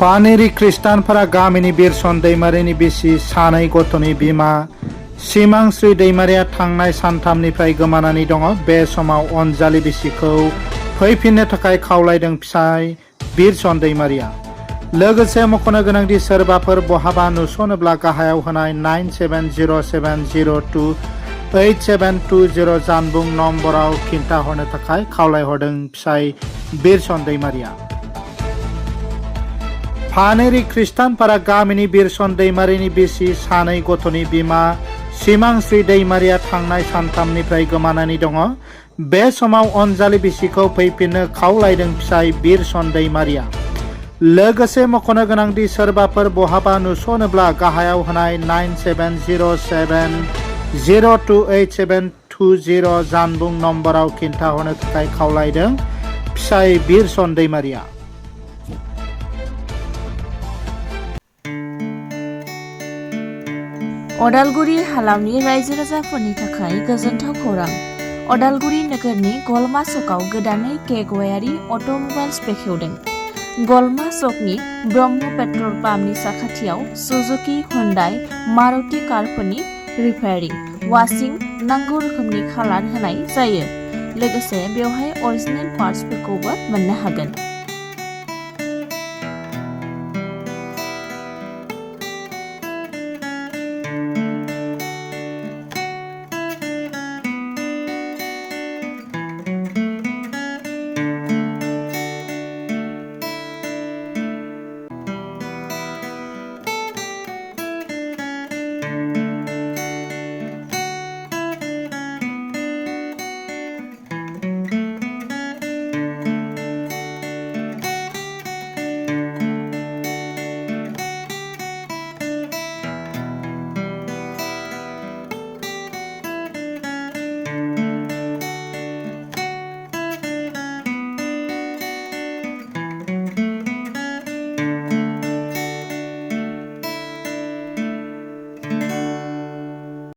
पानेरि खृष्टानफोरा गामिनि बिरसन दैमारिनि बिसि सानै गथ'नि बिमा सिमांस्रि दैमारिया थांनाय सानथामनिफ्राय गोमानानै दङ। बे समाव अनजालि बिसिखौ फैफिननो थाखाय खावलायदों फिसाय बिरसन दैमारिया। लोगोसे मख'नो गोनांदि सोरबाफोर बहाबा नुस'नोब्ला गाहायाव होनाय 9707028720 जानबुं नम्बराव खिन्थाहरनो थाखाय खावलायहरदों फिसाय बिरसन दैमारिया। पानेरि खृष्टानफोरा गामिनि बिरसन दैमारिनि बिसि सानै गथ'नि बिमा सिमांस्रि दैमारिया थांनाय सानथामनिफ्राय गोमानानै दङ। बे समाव अनजालि बिसिखौ फैफिननो खावलायदों फिसाय बिरसन दैमारिया। लोगोसे मख'नो गोनांदि सोरबाफोर बहाबा नुस'नोब्ला गाहायाव होनाय 9707028720 जानबुं नम्बराव खिन्थाहरनो थाखाय खावलायदों फिसाय बिरसन दैमारिया। अदालगुरि हालामनि रायजो राजाफोरनि थाखाय गोजोनथाव खौरां। अदालगुरि नोगोरनि गलमा सकआव गोदानै केगवायारि अट'मबाइल्स बेखेवदों। गलमा सकनि ब्रह्म पेट्रल पाम्पनि साखाथियाव सुजुकी, हुन्डाई, मारुति कारफोरनि रिपेयारिं, वाशिं, नांगौ रोखोमनि खालार होनाय जायो। लोगोसे बेवहाय अरिजिनेल पार्ट्सफोरखौबो मोननो हागोन।